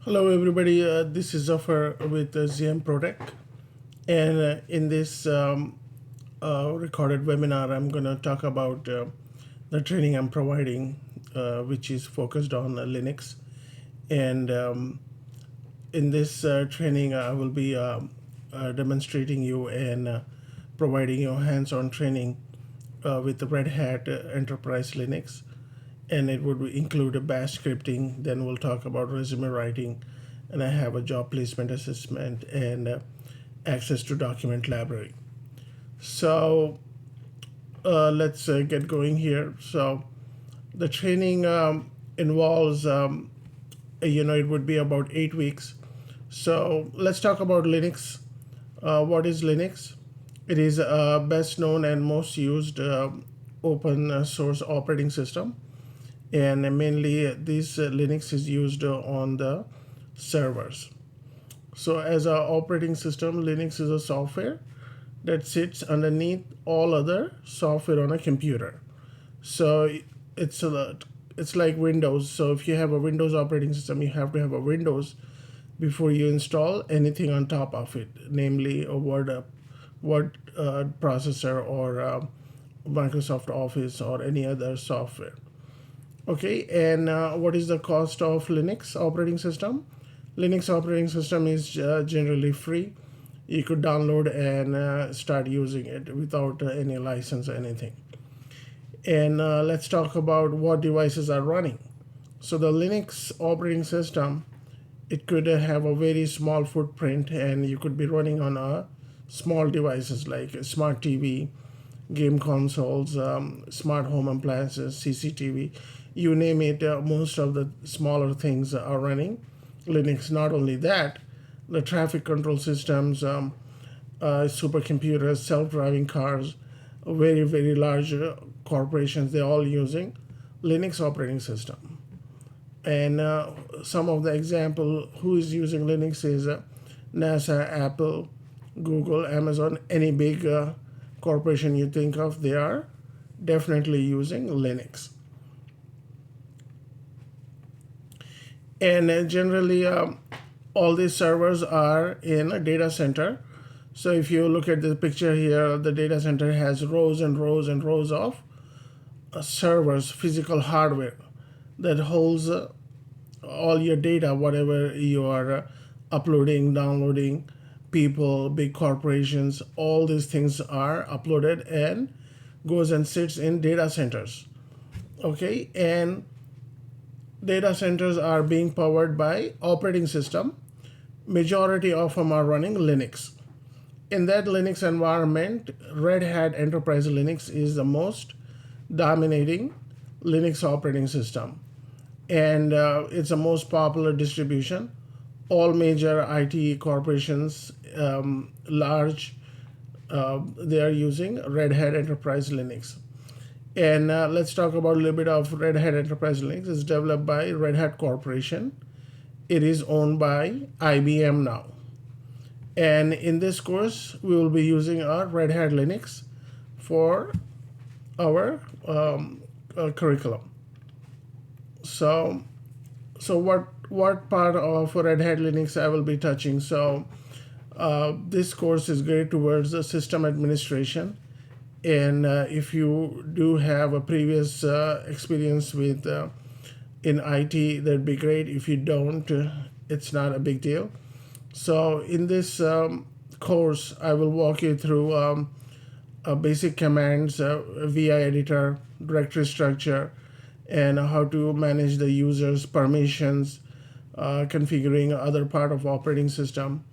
Hello, everybody. This is Zafar with ZM Product. And in this recorded webinar, I'm going to talk about the training I'm providing, which is focused on Linux. And in this training, I will be demonstrating you and providing you hands-on training with the Red Hat Enterprise Linux, and it would include a bash scripting. Then we'll talk about resume writing, and I have a job placement assessment and access to document library. So let's get going here. So the training involves, it would be about 8 weeks. So let's talk about Linux. What is Linux? It is best known and most used open source operating system, and mainly this Linux is used on the servers. So as an operating system, Linux is a software that sits underneath all other software on a computer. So it's like Windows. So if you have a Windows operating system, you have to have a Windows before you install anything on top of it, namely a Word processor or Microsoft Office or any other software. Okay, and what is the cost of Linux operating system? Linux operating system is generally free. You could download and start using it without any license or anything. And let's talk about what devices are running. So the Linux operating system, it could have a very small footprint, and you could be running on small devices like a smart TV, game consoles, smart home appliances, CCTV, you name it. Most of the smaller things are running Linux. Not only that, the traffic control systems, supercomputers, self-driving cars, very, very large corporations, they're all using Linux operating system. And some of the example who is using Linux is NASA, Apple, Google, Amazon, any big corporation you think of, they are definitely using Linux. And generally, all these servers are in a data center. So if you look at the picture here, the data center has rows and rows and rows of servers, physical hardware that holds all your data, whatever you are uploading, downloading, people, big corporations, all these things are uploaded and goes and sits in data centers. Okay, and data centers are being powered by operating system. Majority of them are running Linux. In that Linux environment, Red Hat Enterprise Linux is the most dominating Linux operating system, and it's the most popular distribution. All major IT corporations, large, they are using Red Hat Enterprise Linux. And let's talk about a little bit of Red Hat Enterprise Linux. It's developed by Red Hat Corporation. It is owned by IBM now. And in this course, we will be using our Red Hat Linux for our curriculum. So what part of Red Hat Linux I will be touching? So this course is geared towards the system administration. And if you do have a previous experience with in IT, that'd be great. If you don't, it's not a big deal. So in this course, I will walk you through basic commands, VI editor, directory structure, and how to manage the user's permissions, configuring other part of operating system.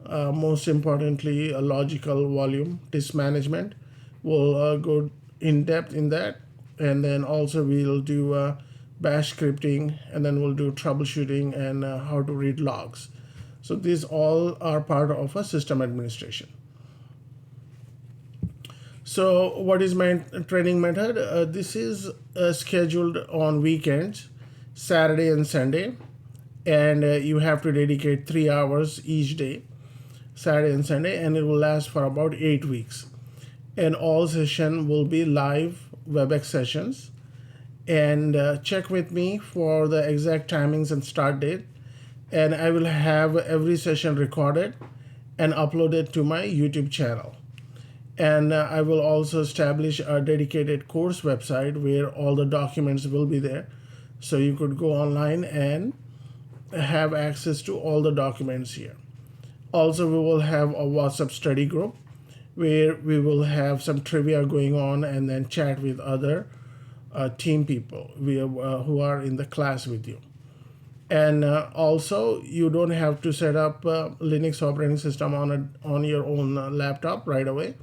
Most importantly, a logical volume, disk management. We'll go in depth in that, and then also we'll do bash scripting, and then we'll do troubleshooting and how to read logs. So these all are part of a system administration. So what is my training method? This is scheduled on weekends, Saturday and Sunday, and you have to dedicate 3 hours each day, Saturday and Sunday, and it will last for about 8 weeks. And all session will be live WebEx sessions. And check with me for the exact timings and start date, and I will have every session recorded and uploaded to my YouTube channel. And I will also establish a dedicated course website where all the documents will be there. So you could go online and have access to all the documents here. Also, we will have a WhatsApp study group where we will have some trivia going on and then chat with other team people who are in the class with you. And also, you don't have to set up Linux operating system on your own laptop right away,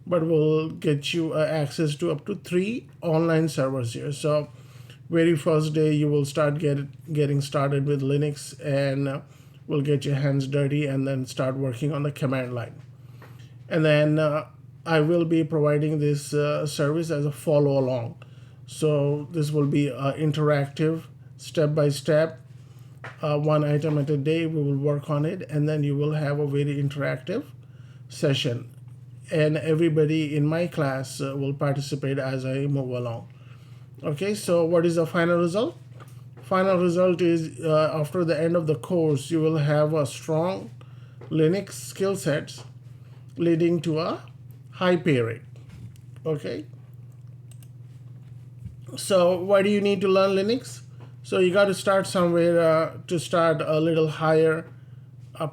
but we'll get you access to up to 3 online servers here. So very first day you will start getting started with Linux, and will get your hands dirty and then start working on the command line. And then I will be providing this service as a follow along. So this will be interactive, step by step, one item at a day. We will work on it, and then you will have a very interactive session, and everybody in my class will participate as I move along. Okay, so what is the final result? Final result is after the end of the course, you will have a strong Linux skill sets leading to a high pay rate. Okay, so why do you need to learn Linux? So you got to start somewhere to start a little higher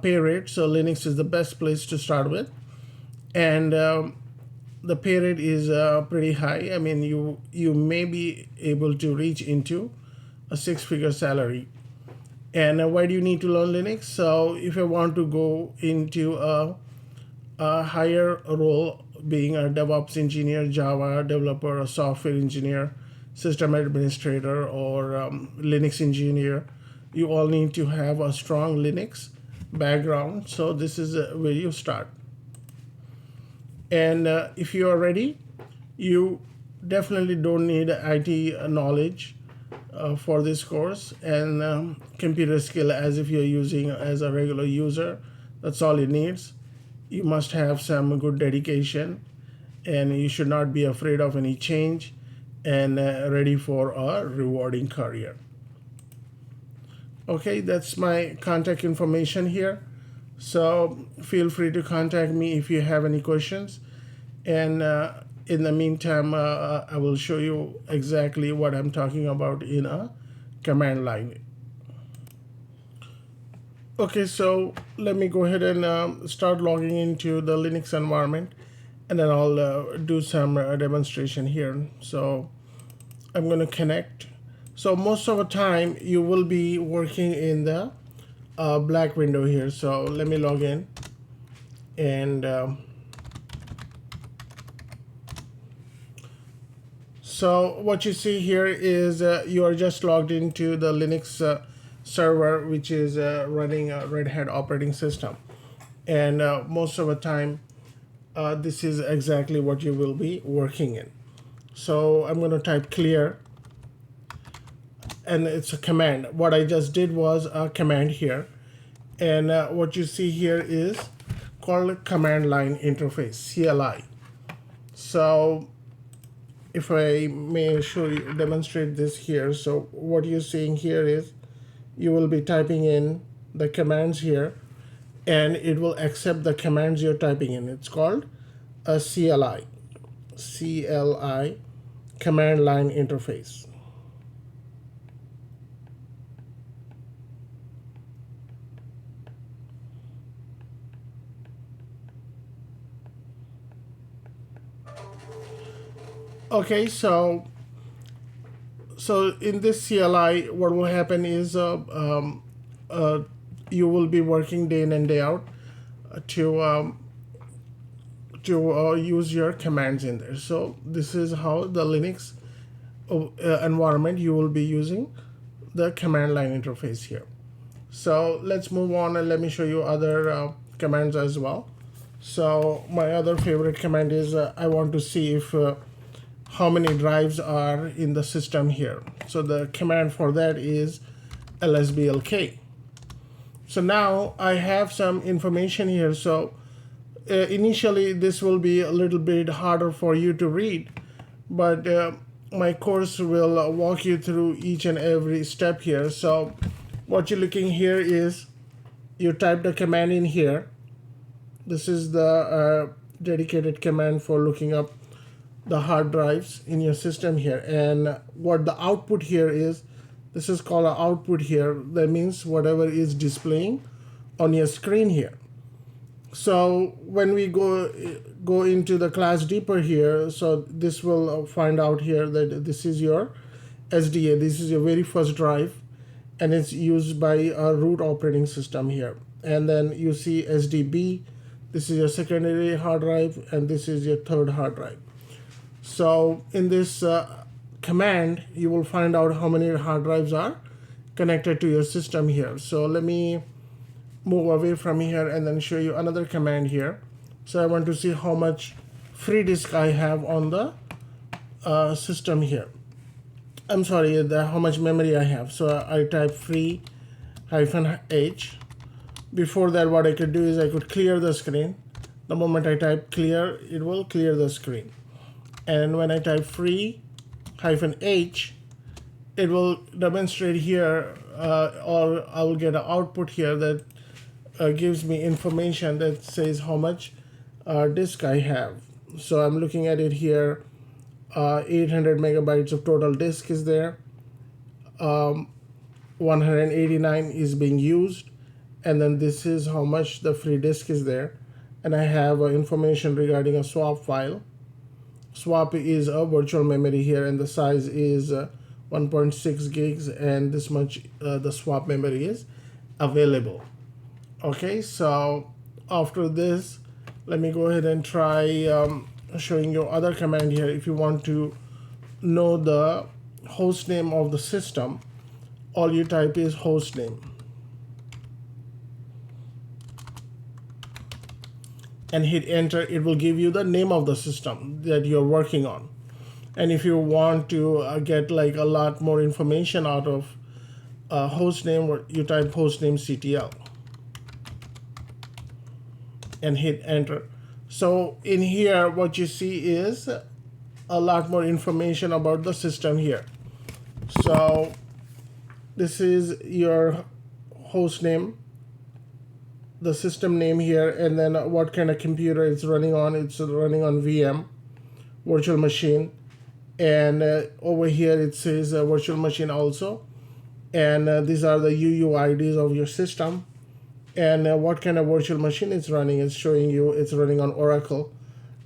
pay rate. So Linux is the best place to start with, and the pay rate is pretty high. I mean, you may be able to reach into a 6-figure salary. And why do you need to learn Linux? So if you want to go into a higher role, being a DevOps engineer, Java developer, a software engineer, system administrator, or Linux engineer, you all need to have a strong Linux background. So this is where you start. And if you are ready, you definitely don't need IT knowledge for this course, and computer skill as if you're using as a regular user. That's all it needs. You must have some good dedication, and you should not be afraid of any change, and ready for a rewarding career. Okay, that's my contact information here. So feel free to contact me if you have any questions. And in the meantime, I will show you exactly what I'm talking about in a command line. Okay, so let me go ahead and start logging into the Linux environment, and then I'll do some demonstration here. So I'm going to connect. So most of the time you will be working in the black window here. So let me log in, and so what you see here is you are just logged into the Linux server, which is running a Red Hat operating system. And most of the time, this is exactly what you will be working in. So I'm going to type clear, and it's a command. What I just did was a command here. And what you see here is called command line interface, CLI. So if I may show you, demonstrate this here. So what you're seeing here is you will be typing in the commands here, and it will accept the commands you're typing in. It's called a CLI, command line interface. Okay, so in this CLI, what will happen is you will be working day in and day out to use your commands in there. So this is how the Linux environment you will be using the command line interface here. So let's move on, and let me show you other commands as well. So my other favorite command is I want to see if how many drives are in the system here. So the command for that is lsblk. So now I have some information here. So initially this will be a little bit harder for you to read, but my course will walk you through each and every step here. So what you're looking here is you type the command in here. This is the dedicated command for looking up the hard drives in your system here. And what the output here is, this is called an output here. That means whatever is displaying on your screen here. So when we go into the class deeper here, so this will find out here that this is your SDA. This is your very first drive, and it's used by a root operating system here. And then you see SDB. This is your secondary hard drive, and this is your third hard drive. So in this command, you will find out how many hard drives are connected to your system here. So let me move away from here and then show you another command here. So I want to see how much free disk I have on the system here. I'm sorry, how much memory I have. So I type free -h. Before that, what I could do is I could clear the screen. The moment I type clear, it will clear the screen. And when I type free -h, it will demonstrate here, or I will get an output here that gives me information that says how much disk I have. So I'm looking at it here. 800 megabytes of total disk is there. 189 is being used, and then this is how much the free disk is there. And I have information regarding a swap file. Swap is a virtual memory here, and the size is 1.6 gigs, and this much the swap memory is available. Okay, so after this, let me go ahead and try showing you other command here. If you want to know the host name of the system, all you type is host name. And hit enter. It will give you the name of the system that you're working on. And if you want to get like a lot more information out of host name, you type host name CTL and hit enter. So in here, what you see is a lot more information about the system here. So this is your host name, the system name here, and then what kind of computer it's running on. It's running on VM, virtual machine. And over here it says virtual machine also. And these are the UUIDs of your system. And what kind of virtual machine it's running is showing you it's running on Oracle.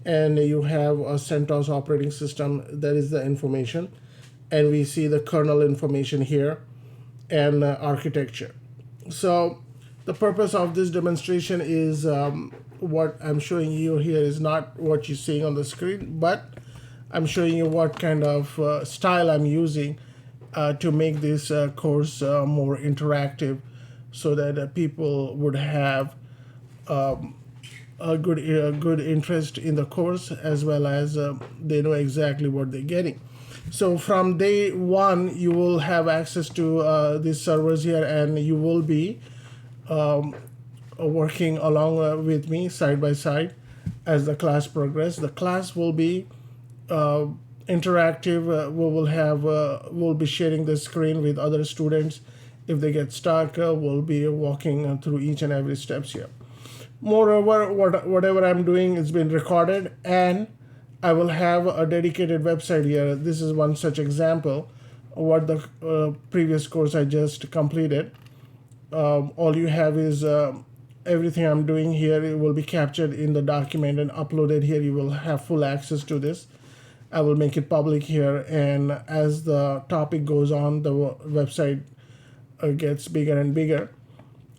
And you have a CentOS operating system. That is the information. And we see the kernel information here and architecture. So the purpose of this demonstration is what I'm showing you here is not what you're seeing on the screen, but I'm showing you what kind of style I'm using to make this course more interactive, so that people would have a good interest in the course, as well as they know exactly what they're getting. So from day one, you will have access to these servers here, and you will be working along with me side by side as the class progresses. The class will be interactive. We'll be sharing the screen with other students. If they get stuck, we'll be walking through each and every steps here. Moreover, whatever I'm doing is being recorded, and I will have a dedicated website here. This is one such example of what the previous course I just completed. All you have is everything I'm doing here. It will be captured in the document and uploaded here. You will have full access to this. I will make it public here, and as the topic goes on, the website gets bigger and bigger.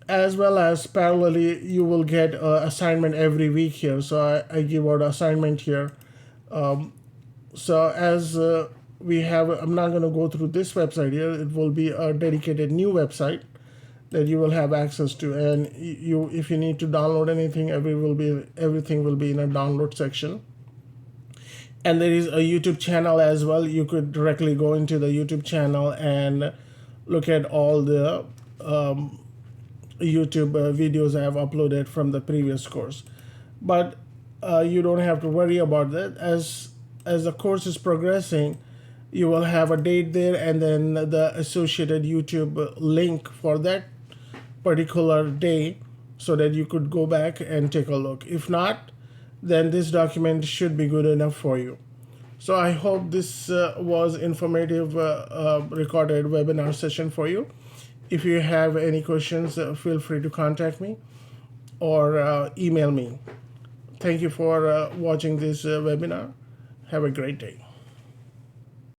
As well as parallelly, you will get an assignment every week here. So I give out assignment here. So as we have, I'm not going to go through this website here. It will be a dedicated new website that you will have access to. And if you need to download anything, everything will be in a download section. And there is a YouTube channel as well. You could directly go into the YouTube channel and look at all the YouTube videos I have uploaded from the previous course. But you don't have to worry about that. As the course is progressing, You will have a date there and then the associated YouTube link for that particular day so that you could go back and take a look. If not, then this document should be good enough for you. So I hope this was informative recorded webinar session for you. If you have any questions, feel free to contact me or email me. Thank you for watching this webinar. Have a great day.